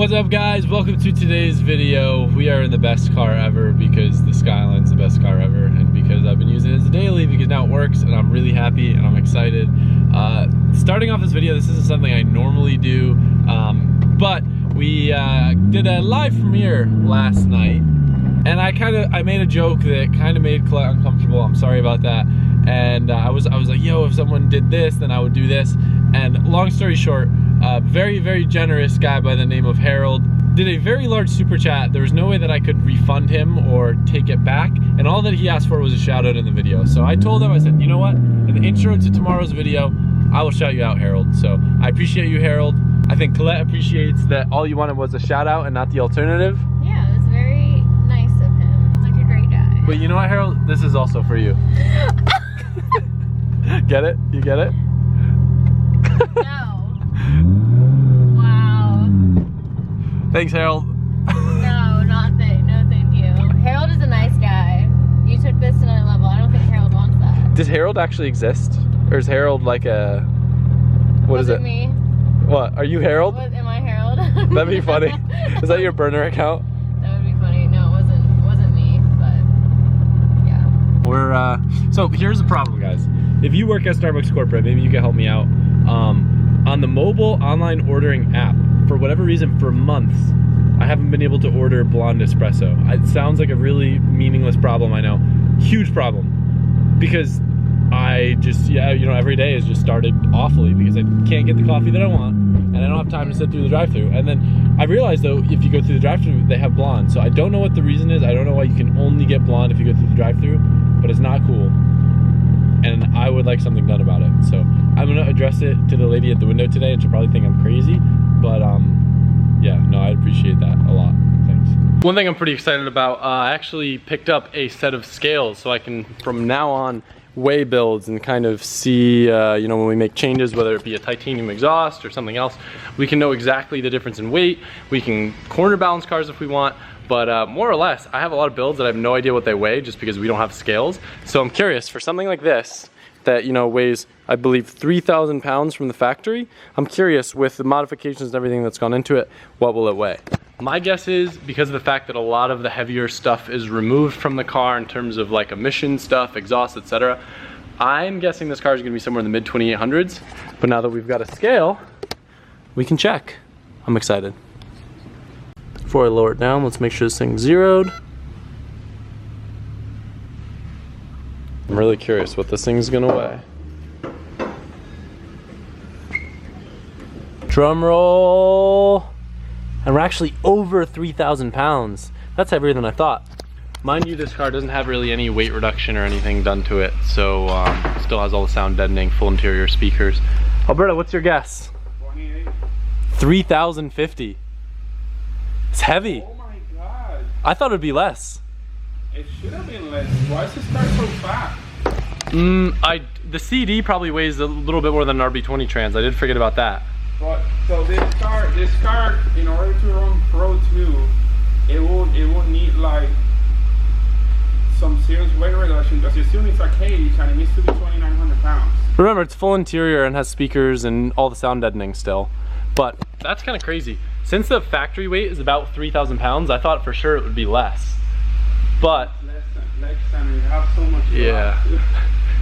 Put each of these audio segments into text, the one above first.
What's up guys, welcome to today's video. We are in the best car ever because the Skyline's the best car ever, and because I've been using it as a daily because now it works and I'm really happy and I'm excited. Starting off this video, this isn't something I normally do, but we did a live premiere last night, and I made a joke that kind of made Colette uncomfortable. I'm sorry about that. And I was like, yo, if someone did this, then I would do this. And long story short, very generous guy by the name of Harold did a very large super chat. There was no way that I could refund him or take it back, and all that he asked for was a shout out in the video. So I told him, I said, you know what, in the intro to tomorrow's video, I will shout you out, Harold. So I appreciate you, Harold. I think Colette appreciates that all you wanted was a shout out and not the alternative. Yeah, it was very nice of him. He's like a great guy. But you know what, Harold, this is also for you. Get it? You get it? No. Wow. Thanks, Harold. No, no thank you. Harold is a nice guy. You took this to another level. I don't think Harold wants that. Does Harold actually exist? Or is Harold like a... What is it? Me. What? Are you Harold? Am I Harold? That'd be funny. Is that your burner account? That would be funny. No, it wasn't me, but yeah. We're, so here's the problem, guys. If you work at Starbucks Corporate, maybe you can help me out. On the mobile online ordering app, for whatever reason, for months, I haven't been able to order blonde espresso. It sounds like a really meaningless problem, I know. Huge problem. Because I just, yeah, you know, every day has just started awfully because I can't get the coffee that I want, and I don't have time to sit through the drive-thru. And then I realized, though, if you go through the drive-thru, they have blonde. So I don't know what the reason is. I don't know why you can only get blonde if you go through the drive-thru, but it's not cool. And I would like something done about it. So I'm gonna address it to the lady at the window today, and she'll probably think I'm crazy, but yeah, no, I appreciate that a lot. Thanks. One thing I'm pretty excited about, I actually picked up a set of scales so I can, from now on, weigh builds and kind of see, you know, when we make changes, whether it be a titanium exhaust or something else, we can know exactly the difference in weight. We can corner balance cars if we want. But more or less, I have a lot of builds that I have no idea what they weigh just because we don't have scales. So I'm curious, for something like this, that, you know, weighs, I believe, 3,000 pounds from the factory, I'm curious, with the modifications and everything that's gone into it, what will it weigh? My guess is, because of the fact that a lot of the heavier stuff is removed from the car in terms of like emission stuff, exhaust, etc., I'm guessing this car is gonna be somewhere in the mid 2800s. But now that we've got a scale, we can check. I'm excited. Before I lower it down, let's make sure this thing's zeroed. I'm really curious what this thing's gonna weigh. Drum roll. And we're actually over 3,000 pounds. That's heavier than I thought. Mind you, this car doesn't have really any weight reduction or anything done to it, so still has all the sound deadening, full interior speakers. Alberto, what's your guess? 28. 3,050. It's heavy. Oh my god. I thought it'd be less. It should have been less. Why is this car so fat? The CD probably weighs a little bit more than an RB20 Trans. I did forget about that. But so this car, in order to run Pro 2, it will need like some serious weight reduction because it still needs a cage and it needs to be 2,900 pounds. Remember, it's full interior and has speakers and all the sound deadening still. But that's kind of crazy. Since the factory weight is about 3,000 pounds, I thought for sure it would be less. But Less than we have so much. yeah.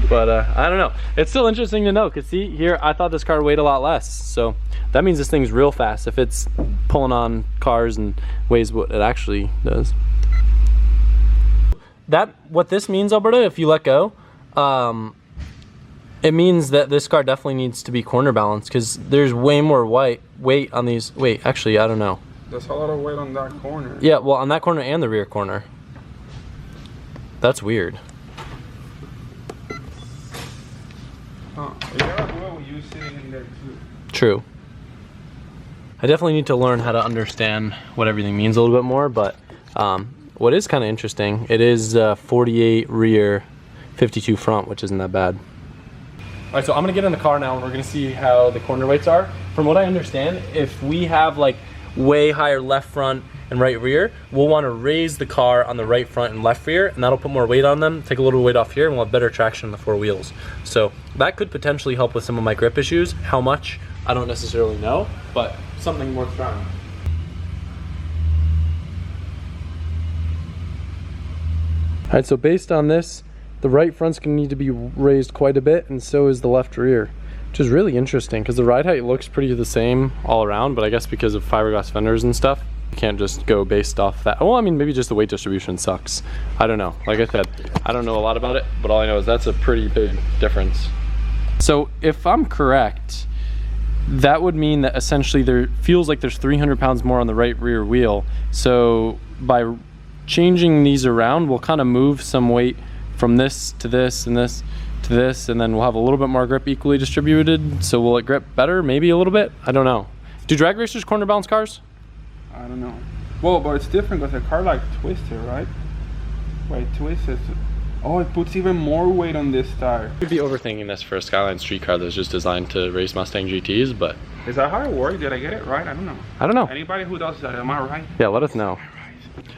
But I don't know. It's still interesting to know, because see here, I thought this car weighed a lot less. So that means this thing's real fast if it's pulling on cars and weighs what it actually does. What this means, Alberto, if you let go, it means that this car definitely needs to be corner balanced, because there's way more weight on these. Wait, actually, I don't know. There's a lot of weight on that corner. Yeah, well, on that corner and the rear corner. That's weird. Huh. Yeah, well, you sitting in there too. True. I definitely need to learn how to understand what everything means a little bit more, but what is kind of interesting, it is 48 rear, 52 front, which isn't that bad. All right, so I'm gonna get in the car now and we're gonna see how the corner weights are. From what I understand, if we have like way higher left front and right rear, we'll want to raise the car on the right front and left rear, and that'll put more weight on them, take a little weight off here, and we'll have better traction on the four wheels. So that could potentially help with some of my grip issues. How much, I don't necessarily know, but something worth trying. All right, so based on this, the right front's gonna need to be raised quite a bit, and so is the left rear, which is really interesting because the ride height looks pretty the same all around, but I guess because of fiberglass fenders and stuff, you can't just go based off that. Well, I mean, maybe just the weight distribution sucks. I don't know. Like I said, I don't know a lot about it, but all I know is that's a pretty big difference. So if I'm correct, that would mean that essentially there feels like there's 300 pounds more on the right rear wheel. So by changing these around, we'll kind of move some weight from this to this and this to this, and then we'll have a little bit more grip equally distributed. So will it grip better? Maybe a little bit? I don't know. Do drag racers corner balance cars? I don't know. Well, but it's different because the car like twisted, right? Wait, twisted. Oh, it puts even more weight on this tire. We'd be overthinking this for a Skyline street car that's just designed to race Mustang GTs, but... Is that how it works? Did I get it right? I don't know. I don't know. Anybody who does that, am I right? Yeah, let us know.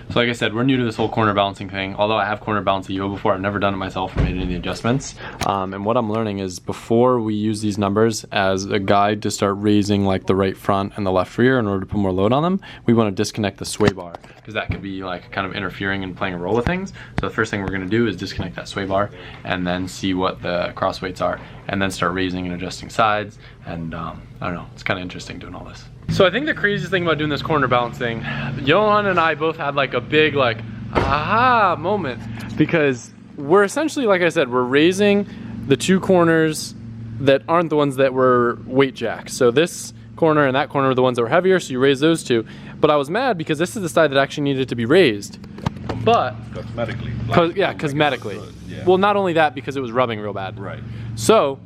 So like I said, we're new to this whole corner balancing thing. Although I have corner balanced a Evo before, I've never done it myself or made any adjustments. And what I'm learning is before we use these numbers as a guide to start raising like the right front and the left rear in order to put more load on them, we want to disconnect the sway bar because that could be like kind of interfering and playing a role with things. So the first thing we're going to do is disconnect that sway bar and then see what the cross weights are and then start raising and adjusting sides. And I don't know, it's kind of interesting doing all this. So I think the craziest thing about doing this corner balance thing, Johan and I both had like a big like aha moment because we're essentially, like I said, we're raising the two corners that aren't the ones that were weight jacks. So this corner and that corner are the ones that were heavier, so you raise those two. But I was mad because this is the side that actually needed to be raised. But cosmetically. Yeah, cosmetically. Yeah. Well, not only that, because it was rubbing real bad. Right. So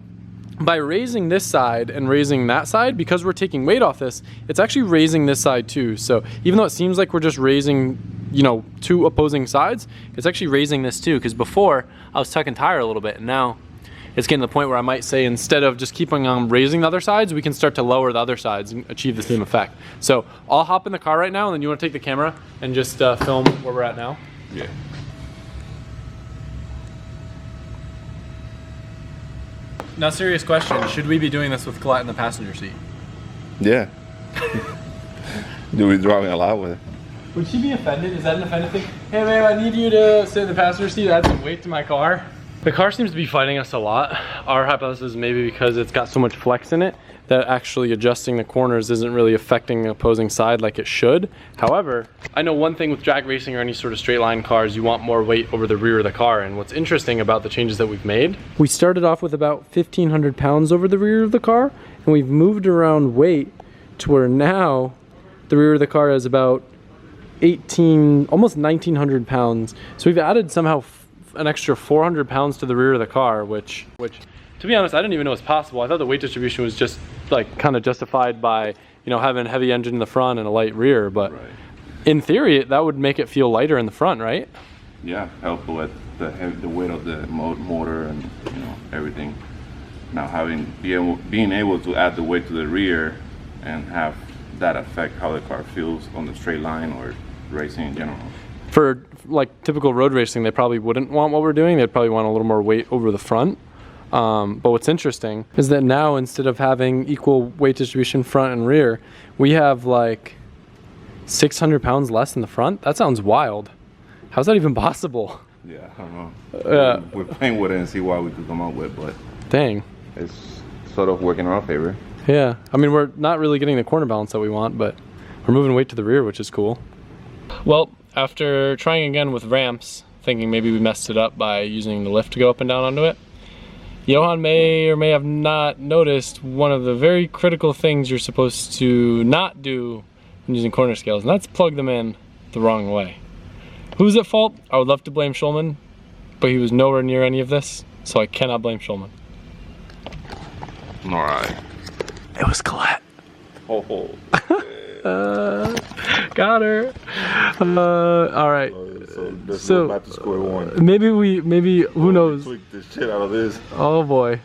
by raising this side and raising that side, because we're taking weight off this, it's actually raising this side too. So even though it seems like we're just raising, you know, two opposing sides, it's actually raising this too. Because before I was tucking tire a little bit, and now it's getting to the point where I might say instead of just keeping on raising the other sides, we can start to lower the other sides and achieve the same effect. So I'll hop in the car right now, and then you want to take the camera and just film where we're at now? Yeah. Now, serious question, should we be doing this with Colette in the passenger seat? Yeah. Do we driving a lot with it? Would she be offended? Is that an offended thing? Hey babe, I need you to sit in the passenger seat, add some weight to my car. The car seems to be fighting us a lot. Our hypothesis is maybe because it's got so much flex in it that actually adjusting the corners isn't really affecting the opposing side like it should. However, I know one thing with drag racing or any sort of straight line cars, you want more weight over the rear of the car. And what's interesting about the changes that we've made, we started off with about 1,500 pounds over the rear of the car, and we've moved around weight to where now the rear of the car is about 18, almost 1,900 pounds. So we've added somehow an extra 400 pounds to the rear of the car, which to be honest, I didn't even know was possible. I thought the weight distribution was just like kind of justified by, you know, having a heavy engine in the front and a light rear, but right. In theory, that would make it feel lighter in the front, right? Yeah, help with the weight of the motor and, you know, everything. Now being able to add the weight to the rear and have that affect how the car feels on the straight line or racing in general. For like typical road racing, they probably wouldn't want what we're doing. They'd probably want a little more weight over the front. But what's interesting is that now instead of having equal weight distribution front and rear, we have like 600 pounds less in the front. That sounds wild. How's that even possible? Yeah, I don't know. We're playing with it and see what we could come up with, but dang, it's sort of working in our favor. Yeah, I mean, we're not really getting the corner balance that we want, but we're moving weight to the rear, which is cool. Well, after trying again with ramps, thinking maybe we messed it up by using the lift to go up and down onto it, Johan may or may have not noticed one of the very critical things you're supposed to not do when using corner scales, and that's plug them in the wrong way. Who's at fault? I would love to blame Schulman, but he was nowhere near any of this, so I cannot blame Schulman. All right. It was Colette. Oh. Got her. All right. So let's go back to square one. Maybe who knows? Tweak the shit out of this. Oh boy.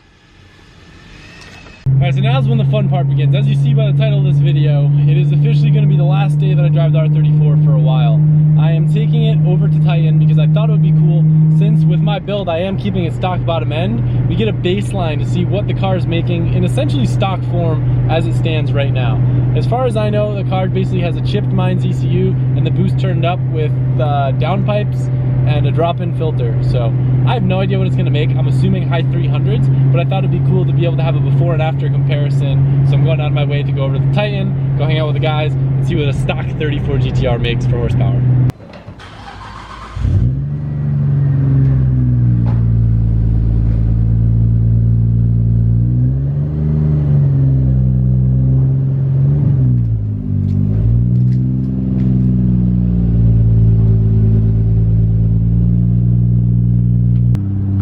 Alright, so now's when the fun part begins. As you see by the title of this video, it is officially going to be the last day that I drive the R34 for a while. I am taking it over to Titan because I thought it would be cool, since with my build I am keeping it stock bottom end. We get a baseline to see what the car is making in essentially stock form as it stands right now. As far as I know, the car basically has a chipped Mines ECU and the boost turned up with downpipes and a drop-in filter. So I have no idea what it's gonna make. I'm assuming high 300s, but I thought it'd be cool to be able to have a before and after comparison. So I'm going out of my way to go over to the Titan, go hang out with the guys, and see what a stock 34 GTR makes for horsepower.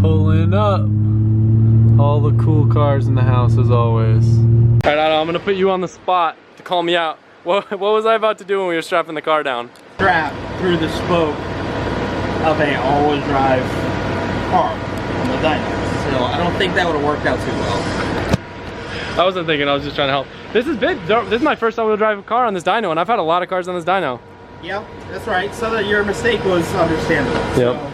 Pulling up. All the cool cars in the house as always. All right, Otto, I'm gonna put you on the spot to call me out. What was I about to do when we were strapping the car down? Strap through the spoke of a all-wheel drive car on the Dyno. So I don't think that would have worked out too well. I wasn't thinking, I was just trying to help. This is big. This is my first all-wheel drive car on this Dyno, and I've had a lot of cars on this Dyno. Yep, that's right. So that your mistake was understandable. Yep. So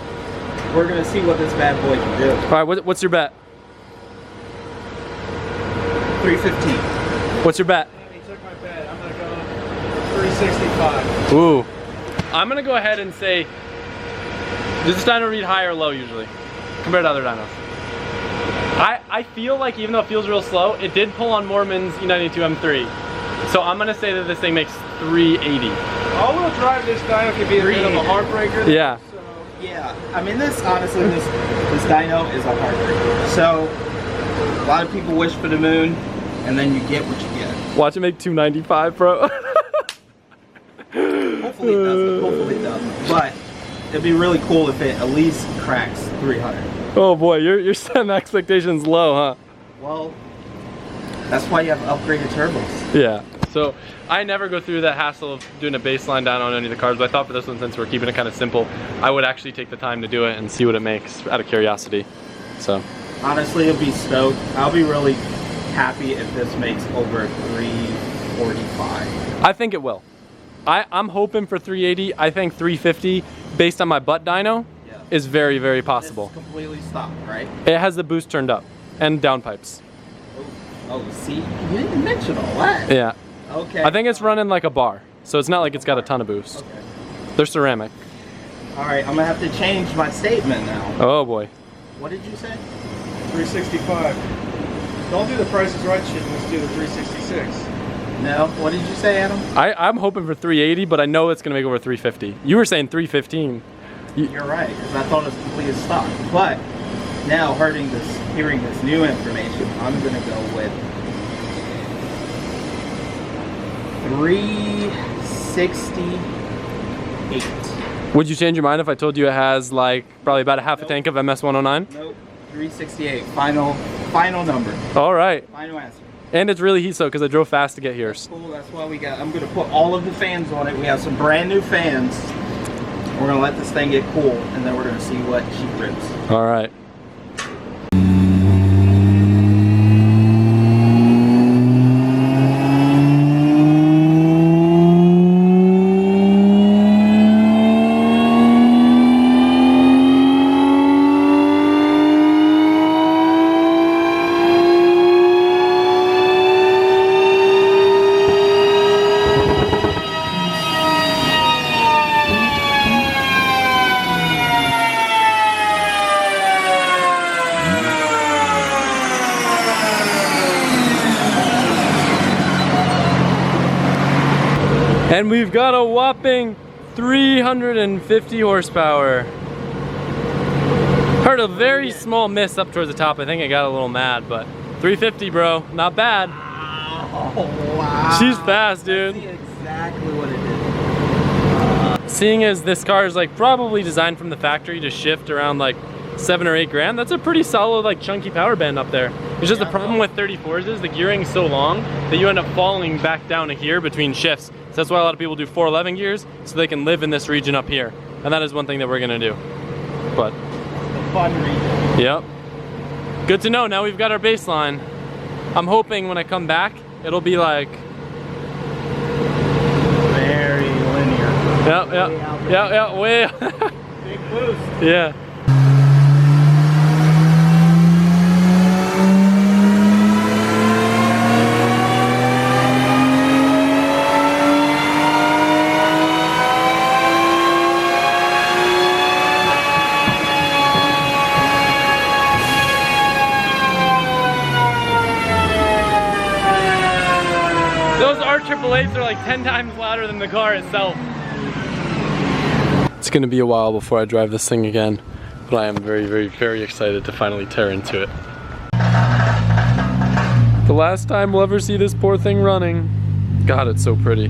we're gonna see what this bad boy can do. All right, what's your bet? 315. What's your bet? He took my bet. I'm gonna go 365. Ooh. I'm gonna go ahead and say, does this dyno read high or low usually, compared to other dynos? I feel like even though it feels real slow, it did pull on Mormon's E92 M3. So I'm gonna say that this thing makes 380. All-wheel drive this dyno could be a bit of a heartbreaker. Yeah. So Yeah, I mean this honestly, this dyno is a heartbreaker. So a lot of people wish for the moon, and then you get what you get. Watch it make 295, bro. Hopefully it doesn't. Hopefully it doesn't. But it'd be really cool if it at least cracks 300. Oh boy, you're setting expectations low, huh? Well, that's why you have upgraded turbos. Yeah. So I never go through that hassle of doing a baseline down on any of the cars, but I thought for this one, since we're keeping it kind of simple, I would actually take the time to do it and see what it makes out of curiosity. So Honestly, I'll be stoked. I'll be really happy if this makes over 345. I think it will. I'm hoping for 380. I think 350, based on my butt dyno, Yeah. is very, very possible. It's completely stopped, right? It has the boost turned up and downpipes. Oh, see? You didn't mention all that. Yeah. Okay. I think it's running like a bar, so it's not like it's got a ton of boost. Okay. They're ceramic. All right, I'm gonna have to change my statement now. Oh boy. What did you say? 365. Don't do the Price is Right shit. Let's do the 366. No. What did you say, Adam? I'm hoping for 380, but I know it's gonna make over 350. You were saying 315. You're right, because I thought it was completely stock. But now, hearing this new information, I'm gonna go with 368. Would you change your mind if I told you it has like probably about a half a tank of MS-109? Nope. 368. Final number. All right. Final answer. And it's really heat soaked because I drove fast to get here. Cool. That's why we got. I'm gonna put all of the fans on it. We have some brand new fans. We're gonna let this thing get cool, and then we're gonna see what she rips. All right. And we've got a whopping 350 horsepower. Heard a very small miss up towards the top. I think I got a little mad, but 350, bro, not bad. Oh wow! She's fast, dude. That's exactly what it is. Seeing as this car is like probably designed from the factory to shift around like 7 or 8 grand, that's a pretty solid like chunky power band up there. It's just the problem with 34s is the gearing's so long that you end up falling back down to here between shifts. So that's why a lot of people do 411 gears so they can live in this region up here. And that is one thing that we're gonna do. But The fun region. yep. Good to know, now we've got our baseline. I'm hoping when I come back, it'll be like Very linear. yeah, way Big boost. yeah. plates are like 10 times louder than the car itself. It's gonna be a while before I drive this thing again, but I am very, very, very excited to finally tear into it. The last time we'll ever see this poor thing running. God, it's so pretty.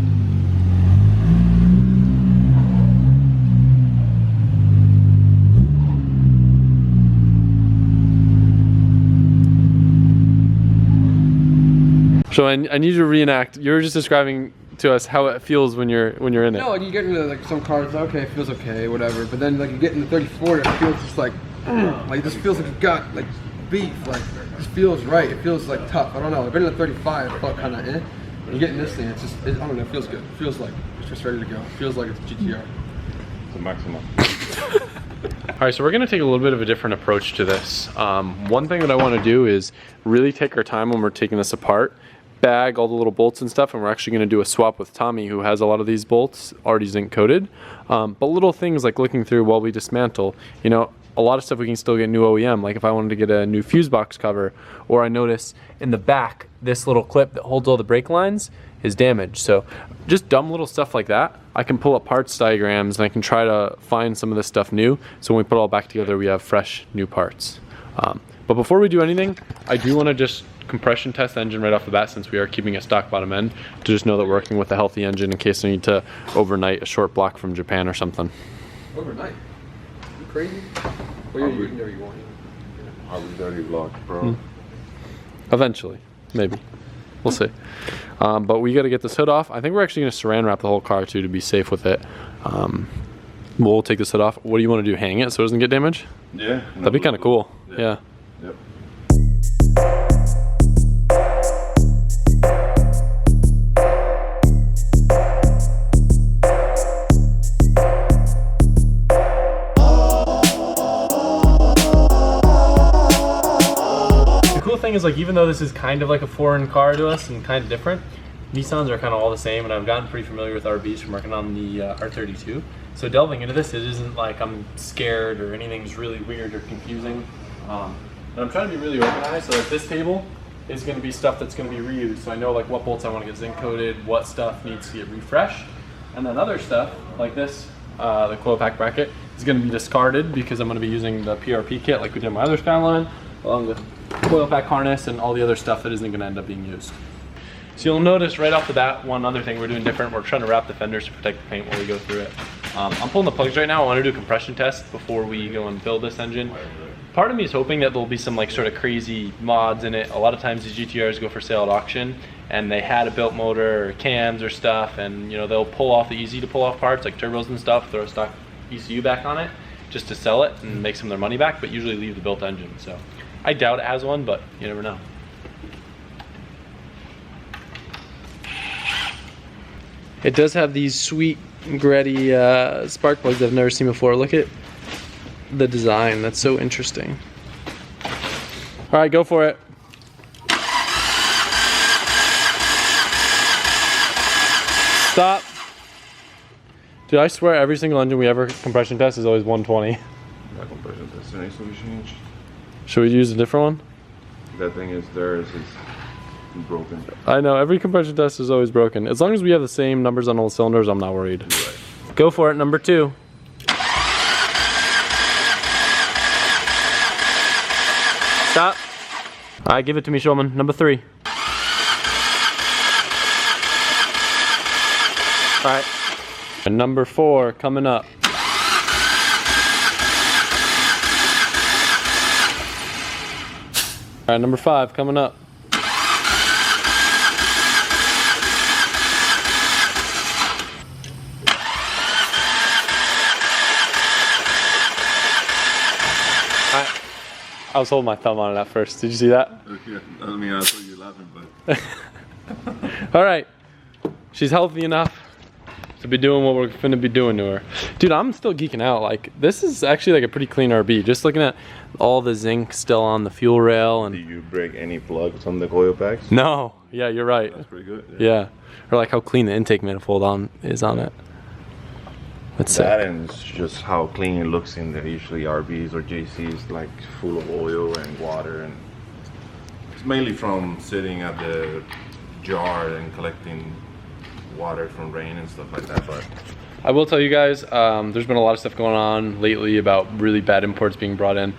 So I need you to reenact. You were just describing to us how it feels when you're in it. No, you get into like some cars, okay, it feels okay, whatever. But then like you get in the 34, it feels just like it just feels like you've got like beef, like it just feels right. It feels like tough. I don't know. I've been in the 35, it felt kind of eh. And you get in this thing, it's just I don't know. It feels good. It feels like it's just ready to go. It feels like it's a GTR. It's a maximum. All right, so we're gonna take a little bit of a different approach to this. One thing that I want to do is really take our time when we're taking this apart, bag all the little bolts and stuff, and we're actually gonna do a swap with Tommy, who has a lot of these bolts already zinc coated. But little things like looking through while we dismantle, you know, a lot of stuff we can still get new OEM, like if I wanted to get a new fuse box cover, or I notice in the back, this little clip that holds all the brake lines is damaged. So just dumb little stuff like that, I can pull up parts diagrams and I can try to find some of this stuff new. So when we put it all back together, we have fresh new parts. But before we do anything, I do wanna just compression test the engine right off the bat, since we are keeping a stock bottom end, to just know that we're working with a healthy engine in case I need to overnight a short block from Japan or something. Overnight? You crazy? Well, you can do whatever you want. I'll be dirty block, bro. Eventually, maybe. We'll see. But we gotta get this hood off. I think we're actually gonna saran wrap the whole car too to be safe with it. We'll take this hood off. What do you wanna do, hang it so it doesn't get damaged? Yeah. That'd be kinda cool, yeah. Yep. Thing is, like, even though this is kind of like a foreign car to us and kind of different, Nissans are kind of all the same, and I've gotten pretty familiar with RBs from working on the R32. So delving into this, it isn't like I'm scared or anything's really weird or confusing. And I'm trying to be really organized, so like this table is going to be stuff that's going to be reused. So I know like what bolts I want to get zinc coated, what stuff needs to get refreshed, and then other stuff like this, the coil pack bracket, is going to be discarded because I'm going to be using the PRP kit like we did in my other Skyline, along with coil pack harness and all the other stuff that isn't going to end up being used. So you'll notice right off the bat, one other thing we're doing different, we're trying to wrap the fenders to protect the paint while we go through it. I'm pulling the plugs right now. I want to do a compression test before we go and build this engine. Part of me is hoping that there'll be some like sort of crazy mods in it. A lot of times these GTRs go for sale at auction and they had a built motor or cams or stuff, and you know, they'll pull off the easy to pull off parts like turbos and stuff, throw a stock ECU back on it just to sell it and make some of their money back, but usually leave the built engine. So I doubt it has one, but you never know. It does have these sweet, gritty spark plugs I've never seen before. Look at the design, that's so interesting. All right, go for it. Stop. Dude, I swear every single engine we ever compression test is always 120. That compression test needs to be changed. Should we use a different one? That thing is theirs is broken. I know, every compression test is always broken. As long as we have the same numbers on all the cylinders, I'm not worried. Right. Go for it, number 2. Stop. All right, give it to me, Shulman. Number 3. All right. And number 4 coming up. All right, number 5 coming up. I was holding my thumb on it at first. Did you see that? Okay. I mean, I thought you were laughing, but. All right. She's healthy enough to be doing what we're finna be doing to her. Dude, I'm still geeking out. Like, this is actually like a pretty clean RB. Just looking at all the zinc still on the fuel rail. And Did you break any plugs on the coil packs? no. Yeah, you're right. That's pretty good. Yeah. Or like how clean the intake manifold is on it. That's That sick. and it's just how clean it looks in there. Usually RBs or JCs like full of oil and water, and it's mainly from sitting at the jar and collecting water from rain and stuff like that. But I will tell you guys, there's been a lot of stuff going on lately about really bad imports being brought in.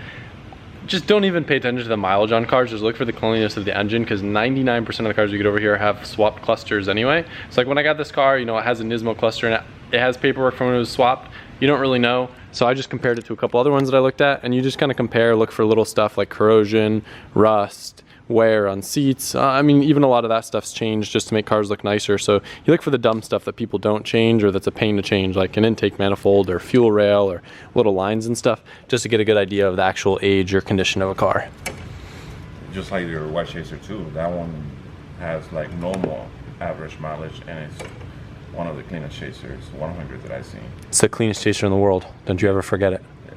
Just don't even pay attention to the mileage on cars. Just look for the cleanliness of the engine, because 99% of the cars you get over here have swapped clusters anyway. So like when I got this car, you know, it has a Nismo cluster in it. It has paperwork from when it was swapped. You don't really know. So I just compared it to a couple other ones that I looked at, and you just kind of compare, look for little stuff like corrosion, rust, wear on seats. I mean, even a lot of that stuff's changed just to make cars look nicer. So you look for the dumb stuff that people don't change, or that's a pain to change, like an intake manifold or fuel rail or little lines and stuff, just to get a good idea of the actual age or condition of a car. just like your White Chaser 2, that one has like normal average mileage, and it's one of the cleanest chasers, 100 that I've seen. It's the cleanest chaser in the world. Don't you ever forget it. Yeah.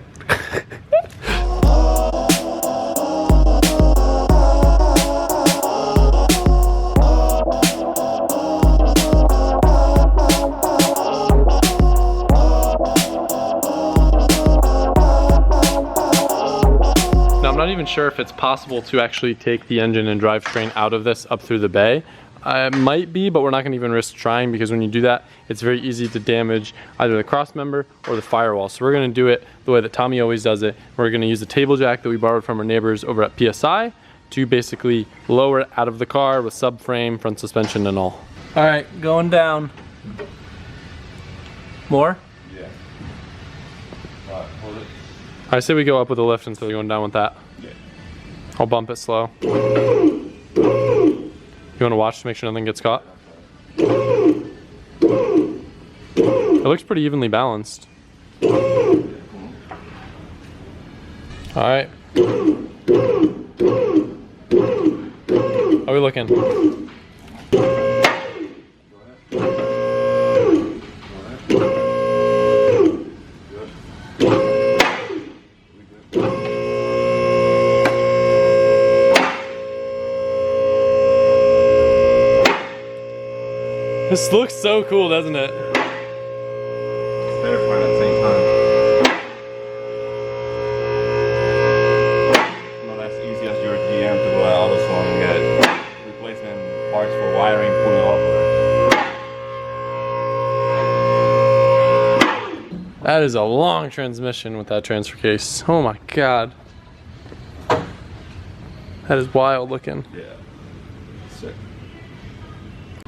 Now, I'm not even sure if it's possible to actually take the engine and drivetrain out of this up through the bay. It might be, but we're not going to even risk trying, because when you do that, it's very easy to damage either the cross member or the firewall. So we're going to do it the way that Tommy always does it. We're going to use the table jack that we borrowed from our neighbors over at PSI to basically lower it out of the car with subframe, front suspension, and all. All right, going down. More? Yeah. Hold it. I say we go up with a lift instead of going down with that. Yeah. I'll bump it slow. You want to watch to make sure nothing gets caught? It looks pretty evenly balanced. All right. How are we looking? This looks so cool, doesn't it? It's terrifying at the same time. Not as easy as your GM to go out of this one and get replacement parts for wiring, pull it off. That is a long transmission with that transfer case. Oh my God. That is wild looking. Yeah. Sick.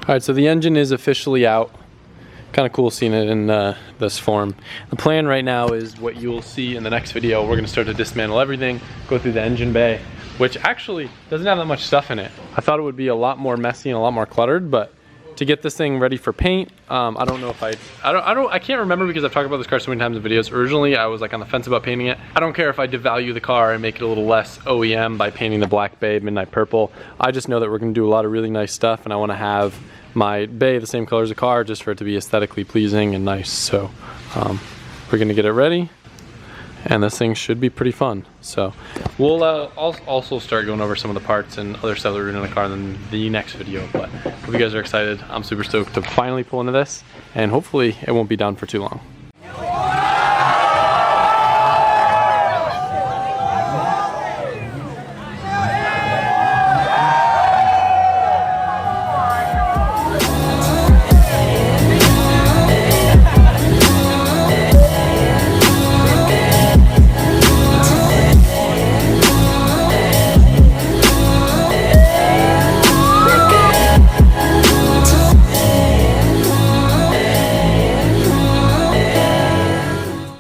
All right, so the engine is officially out. Kind of cool seeing it in this form. The plan right now is what you'll see in the next video. We're gonna start to dismantle everything, go through the engine bay, which actually doesn't have that much stuff in it. I thought it would be a lot more messy and a lot more cluttered, but to get this thing ready for paint, I don't know if I can't remember, because I've talked about this car so many times in videos. Originally, I was like on the fence about painting it. I don't care if I devalue the car and make it a little less OEM by painting the black bay midnight purple. I just know that we're gonna do a lot of really nice stuff, and I wanna have my bay the same color as the car, just for it to be aesthetically pleasing and nice. So we're gonna get it ready, and this thing should be pretty fun. So we'll also start going over some of the parts and other stuff that we're doing in the car in the next video. But hope you guys are excited. I'm super stoked to finally pull into this, and hopefully it won't be down for too long.